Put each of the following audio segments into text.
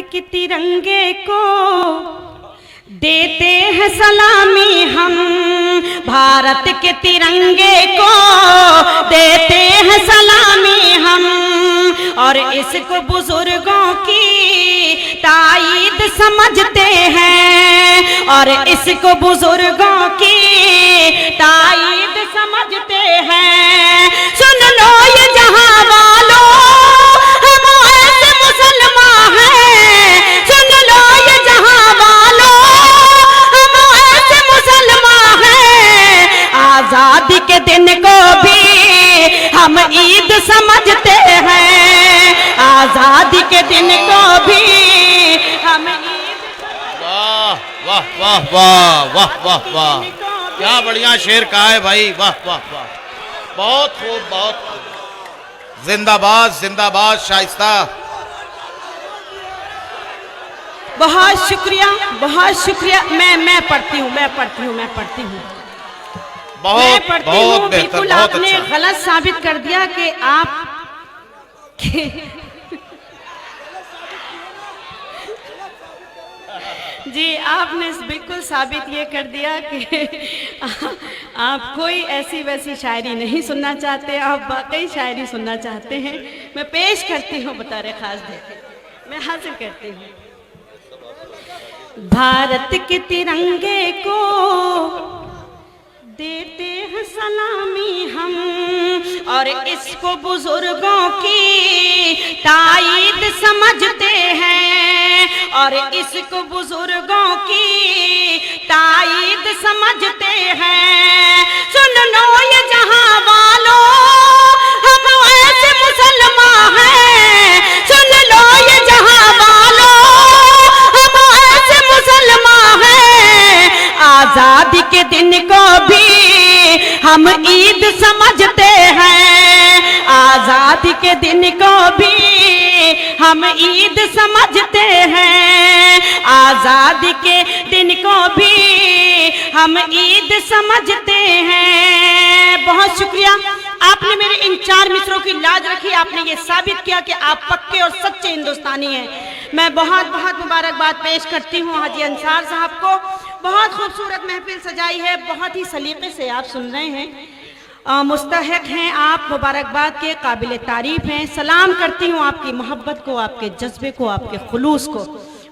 के तिरंगे को देते हैं सलामी हम, भारत के तिरंगे को देते हैं सलामी हम, और इसको बुजुर्गों की ताईद समझते हैं, और इसको बुजुर्गों की ताईद समझते हैं। सुन लो ये जहां वालों, हम ऐसे मुसलमान हैं, सुन लो ये जहां वालों, हम ऐसे मुसलमान हैं। आजादी के दिन को भी हम ईद समझते हैं, आजादी के दिन को भी हम ईद। वाह वाह वाह वाह वाह वाह वाह, क्या बढ़िया शेर कहा है भाई, वाह वाह वाह, बहुत खूब बहुत खूब। जिंदाबाद जिंदाबाद शाइस्ता। बहुत शुक्रिया बहुत शुक्रिया। मैं पढ़ती हूँ बहुत बहुत बेहतर, बिल्कुल बहुत आपने अच्छा। गलत साबित कर दिया कि आप जी आपने बिल्कुल साबित ये कर दिया कि आप कोई ऐसी वैसी शायरी नहीं सुनना चाहते, आप वाकई शायरी सुनना चाहते हैं। मैं पेश करती हूँ बतौर खास देखे, मैं हासिल करती हूँ। भारत के तिरंगे को देते हैं सलामी हम, और इसको बुजुर्गों की ताईद समझते हैं, और इसको बुजुर्गों की ताईद समझते हैं। सुन लो ये जहां वालों, हम ऐसे मुसलमान हैं, सुन लो ये जहां वालों, हम ऐसे मुसलमान हैं। आजादी के दिन को भी हम ईद समझते हैं, आजादी के दिन को भी हम ईद समझते हैं, आजादी के दिन को भी हम ईद समझते हैं। बहुत शुक्रिया, आपने मेरे इन 4 मिसरों की लाज रखी, आपने ये साबित किया कि आप पक्के और सच्चे हिंदुस्तानी हैं। मैं बहुत बहुत मुबारकबाद पेश करती हूँ हाजी अंसार साहब को। बहुत खूबसूरत महफिल सजाई है, बहुत ही सलीके से आप सुन रहे हैं, मुस्तहिक हैं आप मुबारकबाद के, काबिल तारीफ हैं। सलाम करती हूँ आपकी मोहब्बत को, आपके जज्बे को, आपके खुलूस को।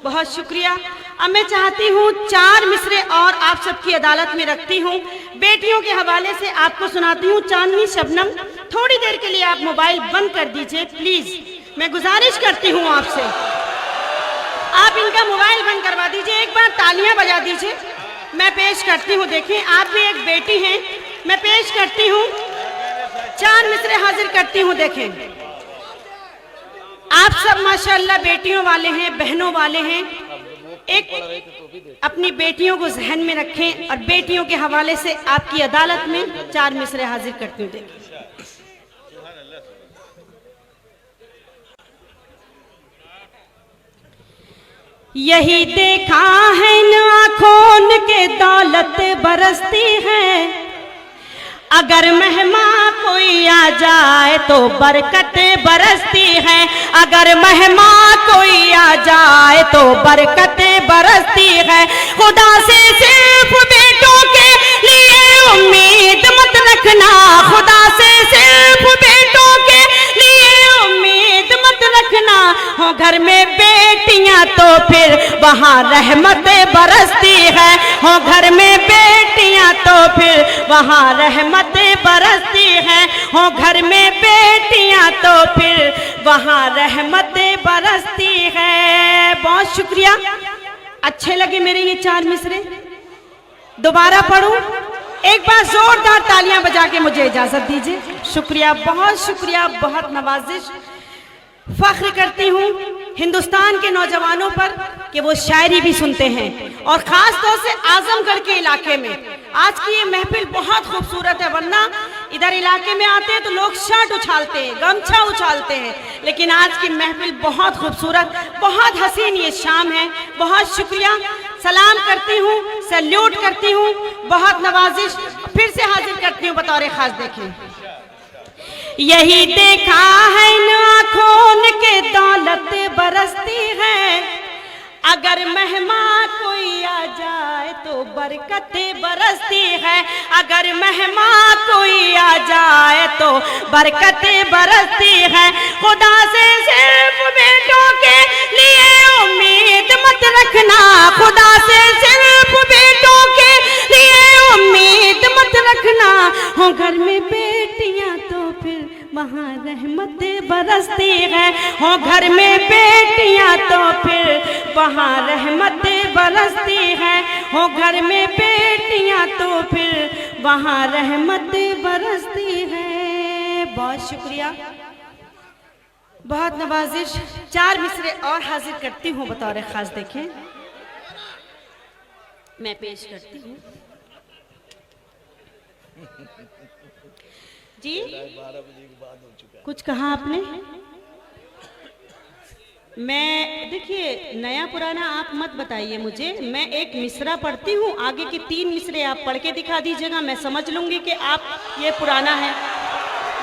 बहुत शुक्रिया। अब मैं चाहती हूँ 4 मिसरे और आप सबकी अदालत में रखती हूँ। बेटियों के हवाले से आपको सुनाती हूँ। चांदनी शबनम, थोड़ी देर के लिए आप मोबाइल बंद कर दीजिए प्लीज, मैं गुजारिश करती हूँ आपसे, आप इनका मोबाइल बंद करवा दीजिए, एक बार तालियां बजा दीजिए। मैं पेश करती हूँ, देखें आप भी एक बेटी हैं, मैं पेश करती हूँ 4 मिसरे हाजिर करती हूँ। देखें आप सब माशाअल्लाह बेटियों वाले हैं, बहनों वाले हैं। एक अपनी बेटियों को जहन में रखें, और बेटियों के हवाले से आपकी अदालत में 4 मिसरे हाजिर करती हूँ। देखें यही देखा है न आँखों के दौलत बरसती है, अगर मेहमान कोई आ जाए तो बरकत बरसती है, अगर मेहमान कोई आ जाए तो बरकत बरसती है। खुदा से सिर्फ बेटों के लिए उम्मीद मत रखना, खुदा से सिर्फ बेटों के लिए उम्मीद मत रखना, हो घर में बेटियां तो फिर वहाँ रहमत बरसती है, हो घर में बेटियां तो फिर वहाँ रहमत बरसती है, हो घर में बेटियां तो फिर वहाँ रहमत बरसती है। बहुत शुक्रिया। अच्छे लगे मेरे ये 4 मिसरे? दोबारा पढ़ूं? एक बार जोरदार तालियां बजा के मुझे इजाजत दीजिए। शुक्रिया, बहुत शुक्रिया, बहुत नवाजिश। फख्र करती हूँ हिंदुस्तान के नौजवानों पर कि वो शायरी भी सुनते हैं, और ख़ास तौर से आजमगढ़ के इलाके में। आज की ये महफिल बहुत खूबसूरत है, वरना इधर इलाके में आते हैं तो लोग शर्ट उछालते हैं, गमछा उछालते हैं, लेकिन आज की महफिल बहुत खूबसूरत, बहुत हसीन ये शाम है। बहुत शुक्रिया, सलाम करती हूँ, सैल्यूट करती हूँ, बहुत नवाजिश। फिर से हाजिर करती हूँ बतौर खास। देखिए यही देखा है न आँखों के दौलत बरसती है, अगर मेहमान कोई आ जाए तो बरकतें बरसती है, अगर मेहमान कोई आ जाए तो बरकतें बरसती है। खुदा से सिर्फ बेटों के लिए उम्मीद मत रखना, खुदा से सिर्फ बेटों के लिए उम्मीद मत रखना। हो घर में बेटियां तो फिर वहाँ रहमतें बरसती है, हो घर में बेटियां तो फिर वहाँ रहमतें बरसती है, हो घर में बेटियां तो फिर वहाँ रहमतें बरसती है। बहुत शुक्रिया, बहुत नवाजिश। 4 मिसरे और हाजिर करती हूँ बतौर खास, देखें मैं पेश करती हूँ जी। कुछ कहा आपने? मैं देखिए, नया पुराना आप मत बताइए मुझे, मैं एक मिसरा पढ़ती हूँ, आगे की 3 मिसरे आप पढ़ के दिखा दीजिएगा, मैं समझ लूंगी कि आप ये पुराना है।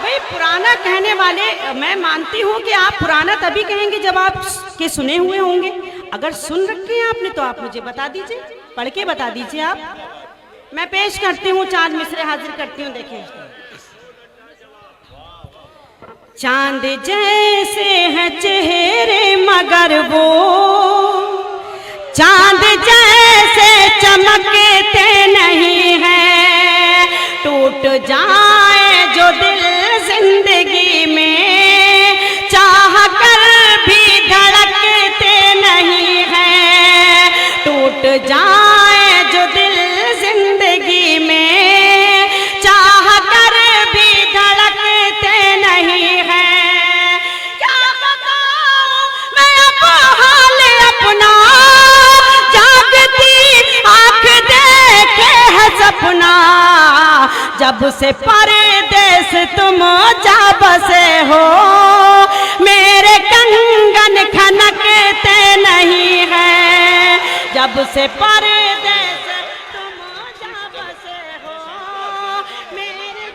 भाई पुराना कहने वाले, मैं मानती हूँ कि आप पुराना तभी कहेंगे जब आप के सुने हुए होंगे। अगर सुन रखे हैं आपने तो आप मुझे बता दीजिए, पढ़ के बता दीजिए आप। मैं पेश करती हूँ, 4 मिसरे हाजिर करती हूँ, देखें। चांद जैसे हैं चेहरे मगर वो चांद जैसे चमकते नहीं हैं, टूट जाए जो दिल जिंदगी में चाह कर भी धड़कते नहीं हैं, टूट जाए जो दिल जिंदगी में चाह कर भी धड़कते नहीं हैं। क्या बताऊं मैं अब हाल अपना, जागती आँख देखे है सपना, जब से परदेस तुम जा बसे हो, मेरे कंगन खनकते नहीं हैं, जब से परदेस तुम जा बसे हो, मेरे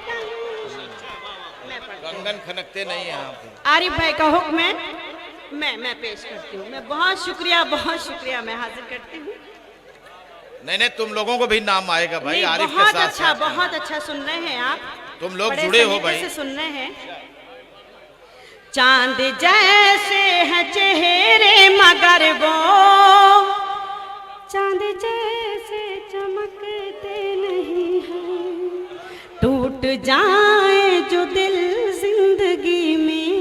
कंगन खनकते नहीं हैं आप। आरिफ भाई का हुक्म है, मैं पेश करती हूँ। मैं बहुत शुक्रिया, मैं हाजिर करती हूँ। नहीं, तुम लोगों को भी नाम आएगा भाई, आरिफ के बहुत साथ अच्छा, साथ बहुत अच्छा सुन रहे हैं आप, तुम लोग बड़े जुड़े हो सलीके भाई से सुन रहे हैं। चांद जैसे है चेहरे मगर वो चांद जैसे चमकते नहीं हैं, टूट जाए जो दिल जिंदगी में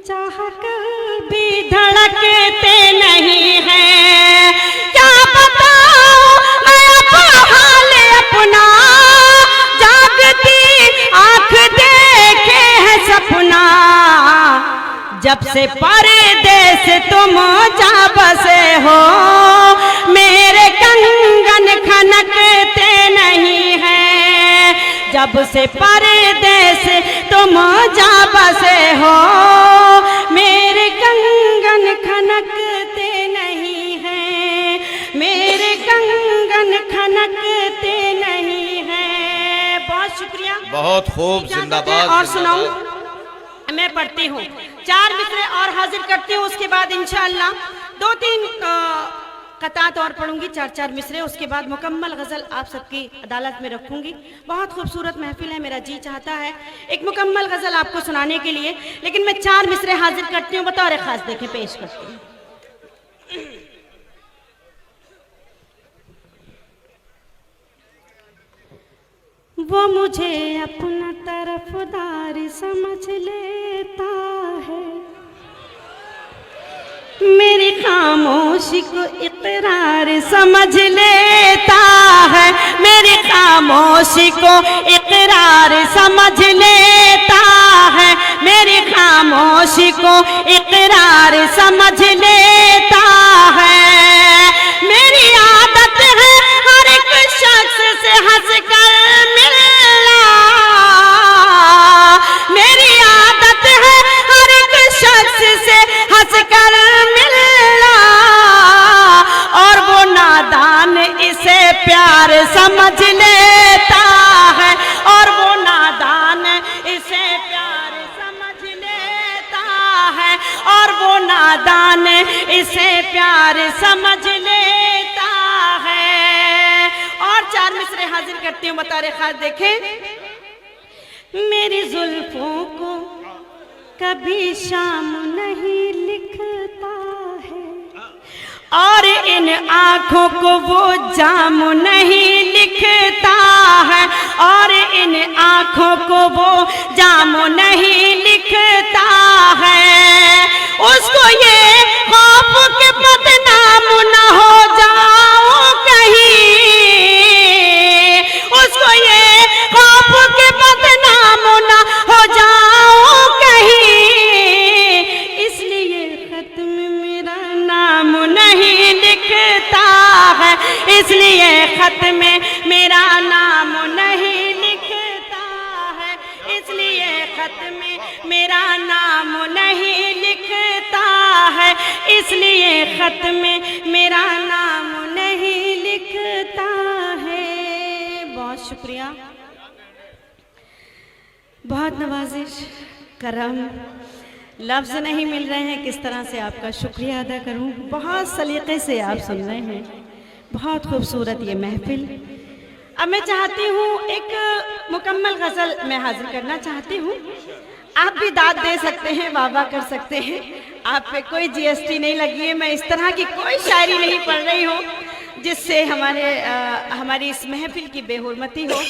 चाह कर भी धड़कते नहीं हैं। क्या बताऊं मैं अब हाल अपना, जागती आँख देखे है सपना, जब से परदेस तुम जा बसे हो, मेरे कंगन खनकते नहीं हैं, जब से परदेस तुम जा बसे हो, मेरे कंगन खनकते नहीं हैं, मेरे कंगन खनकते नहीं हैं। बहुत शुक्रिया, बहुत खूब, जिंदाबाद। और सुनाऊं, मैं पढ़ती हूँ, 4 मिसरे और हाजिर करती हूँ, उसके बाद इंशाअल्लाह 2-3 कतात और पढ़ूंगी, 4-4 मिसरे, उसके बाद मुकम्मल गज़ल आप सबकी अदालत में रखूंगी। बहुत खूबसूरत महफिल है, मेरा जी चाहता है एक मुकम्मल गज़ल आपको सुनाने के लिए, लेकिन मैं 4 मिसरे हाजिर करती हूँ, बतौर खास देखें पेश करती हूँ। वो मुझे अपना तरफदार समझ लेता है, मेरी खामोशी को इकरार समझ लेता है, मेरी खामोशी को इकरार समझ लेता है, मेरी खामोशी को इकरार समझ लेता है। मेरी आदत है हर एक शख्स से हंसकर मिलना, मेरी आदत है हर एक शख्स से हंसकर मिलना, और वो नादान इसे प्यार समझ लेता है, और वो नादान इसे प्यार समझ लेता है, और वो नादान इसे प्यार समझ लेता है। और 4 मिसरे हाजिर करती हूँ बतौर खास, देखें। मेरी जुल्फों को कभी शाम नहीं लिखता है, और इन आँखों को वो जाम नहीं लिखता है, और इन आँखों को वो जाम नहीं लिखता है। उसको ये खौफ के बदनाम न हो जाऊं कहीं, उसको ये खौफ के बदनाम न हो जाऊं कहीं, इसलिए खत में मेरा नाम नहीं लिखता है, इसलिए खत में मेरा नाम नहीं लिखता है, इसलिए खत में मेरा नाम नहीं लिखता है, इसलिए खत में मेरा नाम नहीं लिखता है। बहुत शुक्रिया, बहुत नवाजिश, करम, लफ्ज़ नहीं मिल रहे हैं किस तरह से आपका शुक्रिया अदा करूं। बहुत सलीक़े से आप सुन रहे हैं, बहुत खूबसूरत ये महफिल। अब मैं चाहती हूँ एक मुकम्मल गज़ल मैं हाजिर करना चाहती हूँ। आप भी दाद दे सकते हैं, वाह वाह कर सकते हैं, आप पे कोई GST नहीं लगी है। मैं इस तरह की कोई शायरी नहीं पढ़ रही हूँ जिससे हमारी इस महफिल की बेहुरमती हो,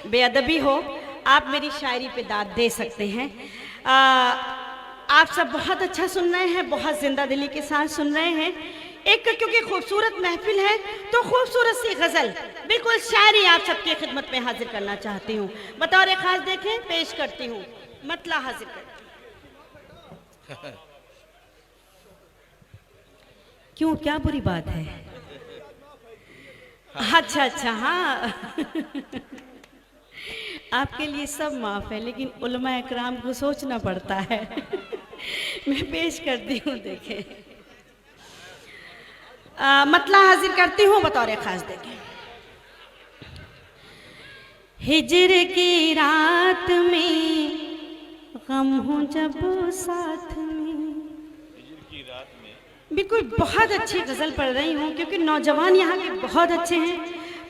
बेअदबी हो। आप मेरी शायरी पे दाद दे सकते हैं। आप सब बहुत अच्छा सुन रहे हैं, बहुत जिंदा दिली के साथ सुन रहे हैं। एक क्योंकि खूबसूरत महफिल है तो खूबसूरत सी गज़ल, बिल्कुल शायरी आप सबकी खिदमत में हाजिर करना चाहती हूँ। बतौर खास देखें, पेश करती हूँ, मतला हाजिर कर। क्यों, क्या बुरी बात है? अच्छा अच्छा, हाँ आपके लिए सब माफ़ है, लेकिन उलमा इकराम को सोचना पड़ता है। मैं पेश करती हूँ, देखें। मतला हाजिर करती हूँ बतौर खास, देखें। हिजर की रात में गम हो जब साथ में, बिल्कुल बहुत अच्छी गज़ल पढ़ रही हूँ क्योंकि नौजवान यहाँ के बहुत अच्छे हैं।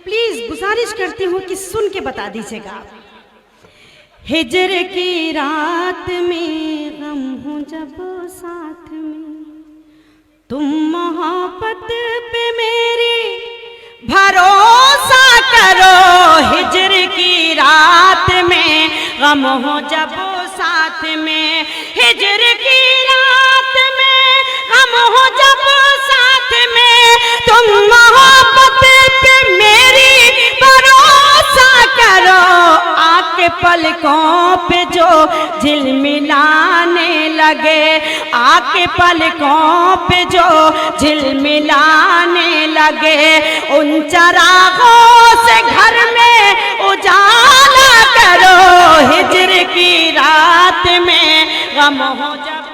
प्लीज़ गुजारिश करती हूँ कि सुन के बता दीजिएगा आप। हिजर की रात में गम हो जब साथ में, तुम मोहब्बत पे मेरी भरोसा करो। हिजर की रात में गम हो जब साथ में, हिजर की रात में गम हो जब साथ में, तुम मोहब्बत पे मेरी भरोसा करो। आके पलकों पे जो झिलमिलाने लगे, आके पलकों पे जो झिलमिलाने लगे, उन चरागों से घर में उजाला करो। हिजर की रात में गम हो जब,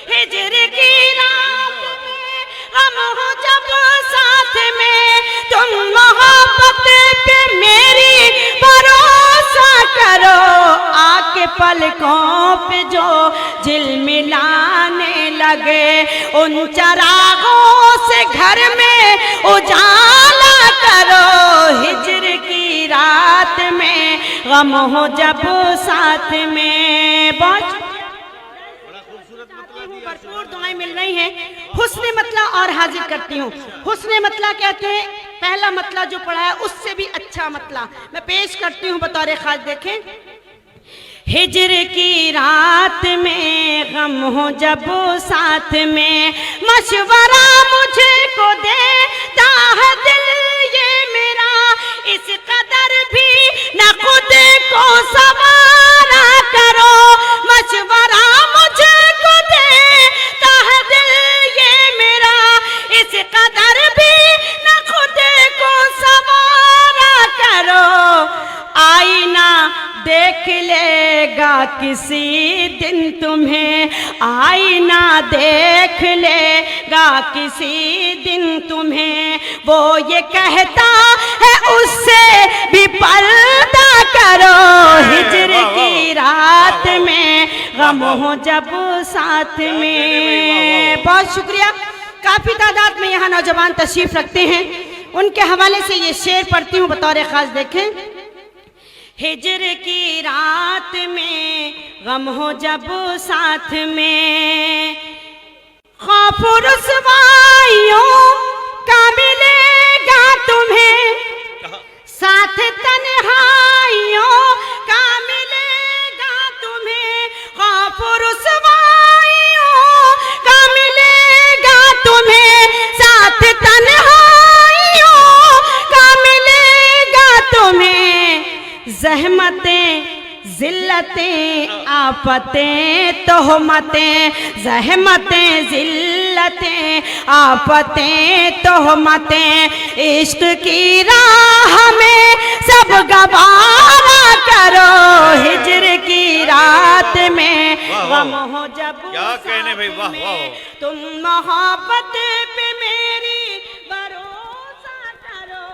हिजर की रात में गम हो जब साथ में, तुम मोहब्बत पे मेरी भरोसा करो। आके पलकों पे जो झिलमिलाने लगे, उन चरागों से घर में उजाला करो। हिजर की रात में गम हो जब साथ में। बहुत भरपूर दुआएं मिल रही हैं। हुस्ने मतला और हाजिर करती हूँ। हुस्ने मतला कहते हैं, पहला मतला जो पढ़ा है उससे भी अच्छा मतला मैं पेश करती हूँ बतौर खास, देखें। हिजर की रात में गम हो जब साथ में, मशवरा मुझे को देता है दिल ये मेरा, इस कदर भी न खुद को सवारा करो। मशवरा मुझे को देता है दिल ये मेरा, इस कदर भी न खुद को सवारा करो। आईना देख लेगा किसी दिन तुम्हें, आईना देख लेगा किसी दिन तुम्हें, वो ये कहता है उससे भी पर्दा कर करो हिज्र की रात में, गम हो जब साथ में। बहुत शुक्रिया। काफी तादाद में यहाँ नौजवान तशरीफ रखते हैं, उनके हवाले से ये शेर पढ़ती हूँ बतौर खास। देखें, हिज्र की रात में गम हो जब साथ में, खौफ रुसवाइयों का मिलेगा तुम्हें, साथ तन्हाइयों का मिलेगा तुम्हें, खौफ रुसवाइयों का मिलेगा तुम्हें, साथ तन्हाइयों का मिलेगा तुम्हें, ज़हमतें जिल्लतें आफतें तोहमतें, ज़हमतें जिल्लतें आफतें तोहमतें, इश्क की राह में सब गवारा करो हिज्र की रात में, गम हो जब क्या कहने भाई, वाह वाह। तुम मोहब्बत पे मेरी भरोसा करो,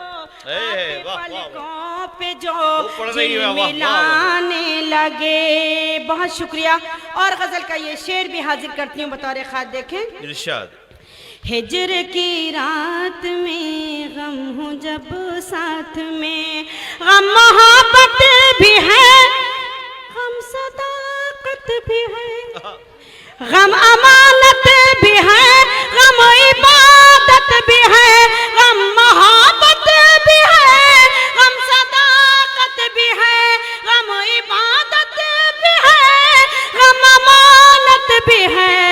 ए, वाह, वाह, पलकों पे जो पढ़ रही है, वाह, वाह, वाह। मिलाने लगे। बहुत शुक्रिया। और गजल का ये शेर भी हाजिर करती हूँ बतौर खास। देखें, इरशाद। हिज्र की रात में गम हो जब साथ में, गम मोहब्बत भी है, गम सदाकत भी है, गम अमानत भी है, गम इबादत भी है, गम मोहब्बत भी है, गम सदाकत भी है, गम इबादत भी है, गम अमानत भी है,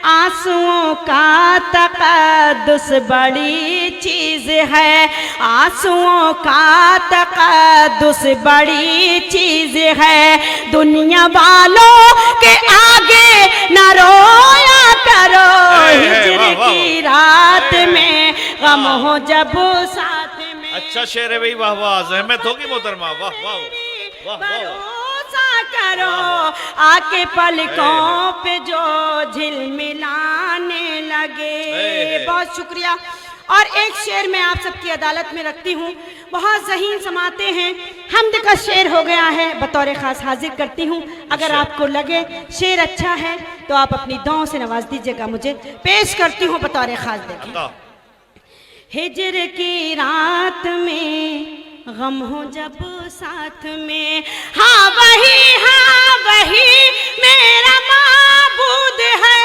आंसुओं का तक़द्दुस बड़ी चीज़ है, आंसुओं का तक़द्दुस बड़ी चीज़ है, दुनिया वालों के आगे न रोया करो हिज्र की रात में, गम हो जब साथ में। अच्छा शेर है भाई, वाह वाह। ज़हमत होगी मोहतरमा, वाह वाह वाह वाह। भरोसा करो आके पलकों पे जो झिलमिलाने लगे। बहुत शुक्रिया। और एक शेर मैं आप सबकी अदालत में रखती हूँ, बहुत ज़हीन समाते हैं, हम्द का शेर हो गया है, बतौर ख़ास हाजिर करती हूँ। अगर आपको लगे शेर अच्छा है तो आप अपनी दुआओं से नवाज दीजिएगा। मुझे पेश करती हूँ बतौर ख़ास। देखें, हिज्र की रात में गम हो जब साथ में, हाँ वही मेरा माबूद है,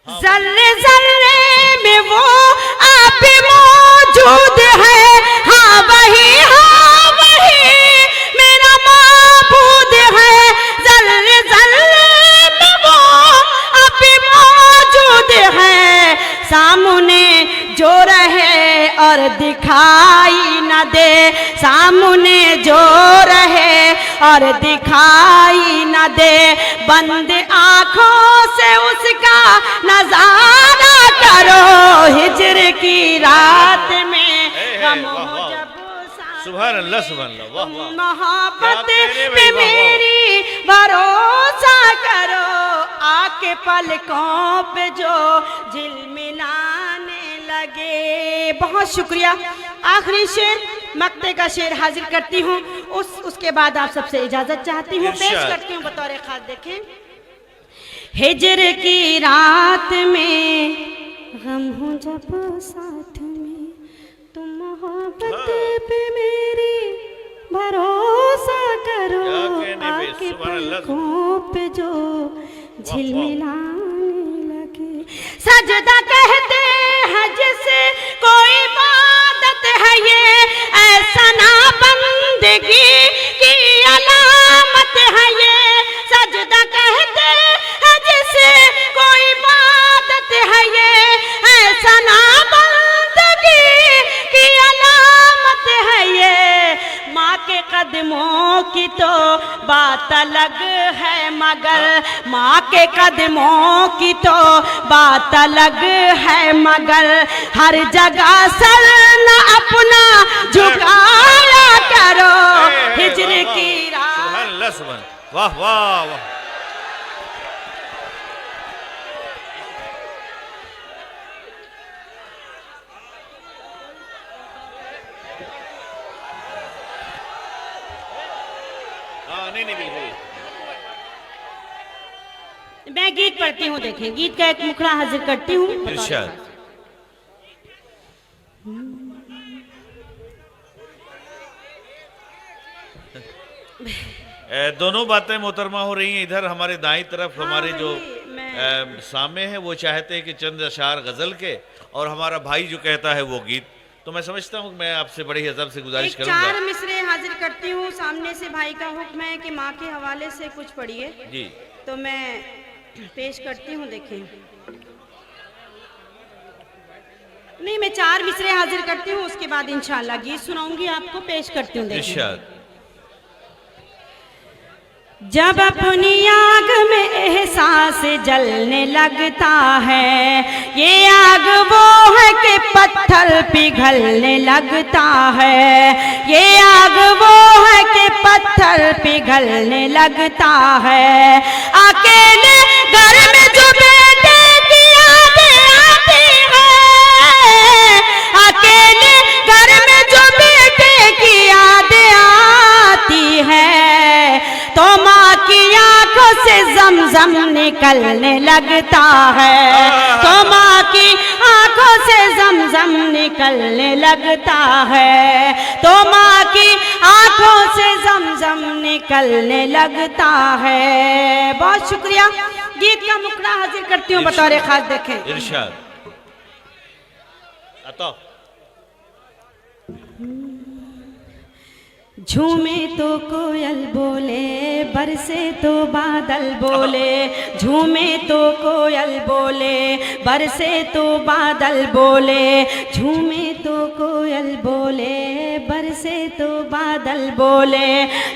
जर्रे जर्रे में वो आप मौजूद है, हाँ वही मेरा माबूद है, जर्रे जर्रे में वो आप मौजूद है, सामने जो रहे और दिखाई न दे, सामने जो रहे और दिखाई न दे, बंद आँखों से उसका नजारा करो हिज्र की रात में, गम हो जब सुभान अल्लाह, सुभान अल्लाह, वाह वाह। मोहब्बत पे मेरी भरोसा करो आके पलकों पे जो झिलमिलाने लगे। बहुत शुक्रिया। आखिरी शेर मक्ते का शेर हाजिर करती हूँ, उसके बाद आप सबसे इजाजत चाहती हूँ, पेश करती हूँ बतौर खास। देखें, हिज्र की रात में गम हो जब साथ में, तुम मोहब्बत पे मेरी भरोसा करो आके पलकों पे जो झिलमिलाने लगे, सजदा कहते हैं जिसे कोई इबादत है ये, ऐसा ना बंदगी की अलामत है ये, सजदा कहते हैं जिसे कोई इबादत है ये, ऐसा ना बंदगी की अलामत है ये, माँ के कदमों की तो बात अलग है मगर, माँ के कदमों की तो बात अलग है मगर, हर जगह सर न अपना झुकाया करो हिज्र की रात। वाह वाह वाह। नहीं नहीं बिल्कुल। मैं गीत पढ़ती हूँ, देखें गीत का एक मुखड़ा हाजिर करती हूँ। इरशाद। दोनों बातें मोहतरमा हो रही हैं। इधर हमारे दाईं तरफ हमारे जो सामे हैं वो चाहते हैं कि चंद अशार गजल के, और हमारा भाई जो कहता है वो गीत। तो मैं समझता हूँ मैं आपसे बड़ी अदब से गुजारिश करूंगा। 4 मिसरे हाजिर करती हूँ। सामने से भाई का हुक्म है कि माँ के हवाले से कुछ पढ़िए जी। तो मैं पेश करती हूँ। देखें, नहीं मैं 4 मिसरे हाजिर करती हूँ, उसके बाद इंशाल्लाह गीत सुनाऊंगी आपको, पेश करती हूँ। इरशाद। जब अपनी आग में एहसास जलने लगता है, ये आग वो है कि पत्थर पिघलने लगता है, ये आग वो है कि पत्थर पिघलने लगता है। अकेले घर में जो बेटे की यादें आती है, अकेले घर में जो बेटे की यादें आती है, तो माँ की आंखों से जमजम निकलने लगता है, तो माँ की आंखों से जमजम निकलने लगता है, तो माँ की आंखों से जमजम निकलने लगता है। बहुत शुक्रिया। गीत का मुखड़ा हाजिर करती हूँ बतौर खास। देखें, इरशाद। अतो झूमे तो कोयल बोले, बरसे तो बादल बोले, झूमे तो कोयल बोले, बरसे तो बादल बोले, झूमे तो कोयल बोले, बरसे तो बादल बोले।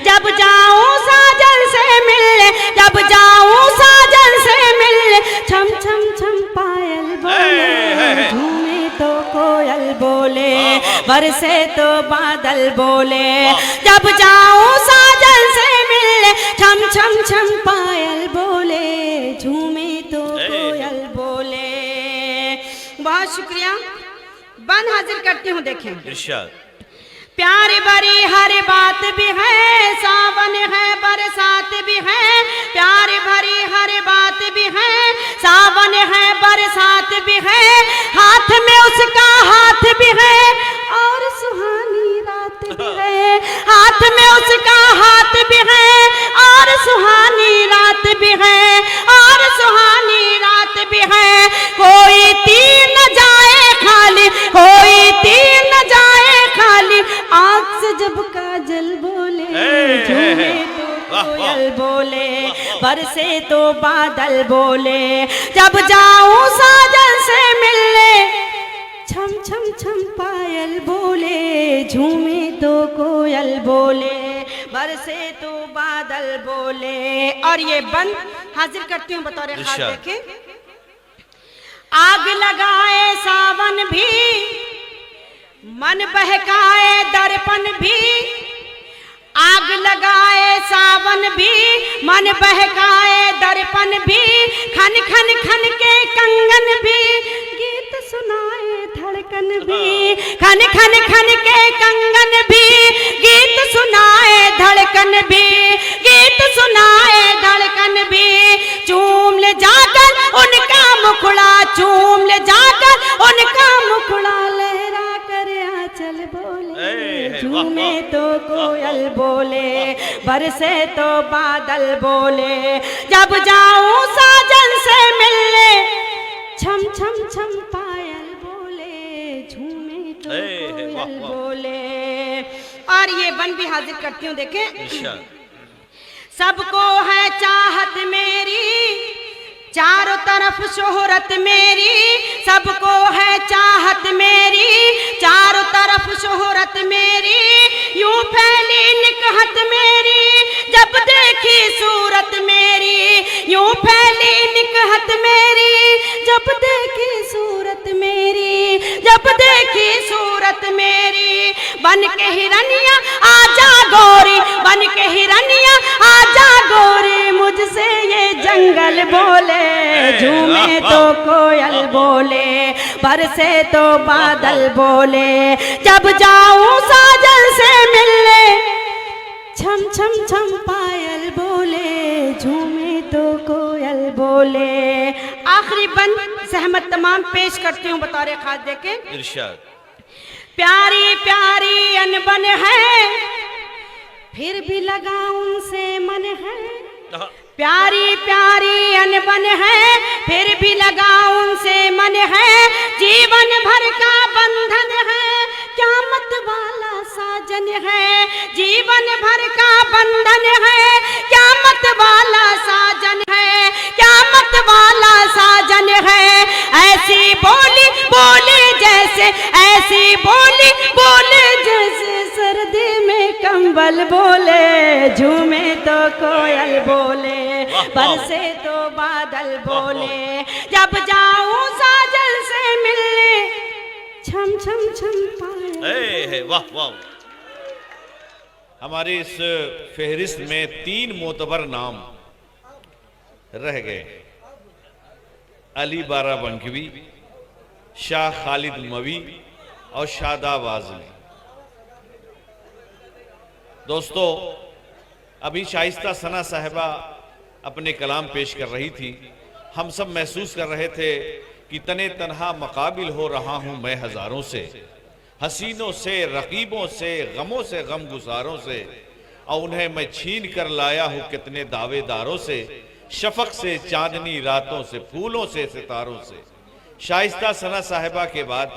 जब जाऊं साजन से मिलने, जब जाऊं साजन से मिलने, छम छम छम पायल बोले, झूमे तो कोयल बोले, बरसे तो बादल बोले। जब जाऊं साजन से मिलने, छम छम छम पायल बोले, झूमे तो कोयल बोले। बहुत शुक्रिया। बन हाजिर करती हूँ। देखें, इरशाद। प्यार भरी हर बात भी है, सावन है बरसात भी है, प्यार भरी हर बात भी है, सावन है बरसात भी है, हाथ में उसका हाथ भी है और सुहानी रात भी है, हाथ में उसका हाथ भी है और सुहानी रात भी है, और सुहानी रात भी है। कोई तीर न जाए खाली, कोई तीर न जाए खाली, आँख से जब काजल बोले, झूमे तो कोयल बोले, बरसे तो बादल बोले। जब जाऊं साजन से मिलने, छम छम छम पायल बोले, झूमे तो कोयल बोले, बरसे तो बादल बोले। और ये बंद हाजिर करती हूँ बतौर खास। देखें, आग लगाए सावन भी, मन बहकाए दर्पण भी, आग लगाए सावन भी, मन बहकाए दर्पण भी, खन खन खन के कंगन भी, गीत सुनाए धड़कन भी, खन खन खन के कंगन भी, गीत सुनाए धड़कन भी, गीत सुनाए धड़कन भी। चूम ले जाकर उनका मुखड़ा, चूम ले जाकर उनका मुखड़ा, लहरा कर आंचल बोले, झूमे तो कोयल बोले, बरसे तो बादल बोले। जब जाऊं साजन से मिलने, छम छम छम पायल बोले, झूमे तो कोयल बोले। और ये बन भी हाजिर करती हूँ। देखें, सबको है चाहत मेरी, चारों तरफ शोहरत मेरी, सबको है चाहत मेरी, चारों तरफ शोहरत मेरी, यूं फैली निकहत मेरी, जब देखी सूरत मेरी, यूं फैली निकहत मेरी, जब देखी सूरत मेरी, जब देखी सूरत मेरी। बन के हिरनिया आजा गोरी, बन के हिरनिया आजा गोरी, मुझसे ये जंगल बोले, झूमे तो कोयल बोले, बरसे तो बादल बोले। जब जाऊं साजन से मिलने, छम छम छम पायल बोले। आखिरी बंद सहमत तमाम पेश करती हूँ बतौर खास देके। इरशाद। प्यारी प्यारी अनबन है फिर भी लगा उनसे मन है। प्यारी प्यारी अनबन है फिर भी लगा उनसे मन है। जीवन भर का बंधन है क़यामत वाला साजन है। जीवन भर का बंधन है क़यामत वाला साजन है। क़यामत वाला साजन है। ऐसी बोली बोले जैसे ऐसी बोली बोले जैसे सर्दी में कंबल बोले। झूमे तो कोयल बोले बरसे तो बादल बोले। जब जाऊं साजन से मिलने छम छम छम पाए। वाह वाह। हमारी इस फहरिस्त में 3 मोतबर नाम रह गए। अली बाराबंकवी, शाह खालिद मवी और शादाब आज़मी। दोस्तों, अभी शाइस्ता सना साहिबा अपने कलाम पेश कर रही थी। हम सब महसूस कर रहे थे कि तने तन्हा मुकाबिल हो रहा हूं मैं हजारों से, हसीनों से, रकीबों से, गमों से, गम गुजारों से, और उन्हें मैं छीन कर लाया हूं कितने दावेदारों से। शफक से, चांदनी रातों से, फूलों से, सितारों से। शाइस्ता सना साहिबा के बाद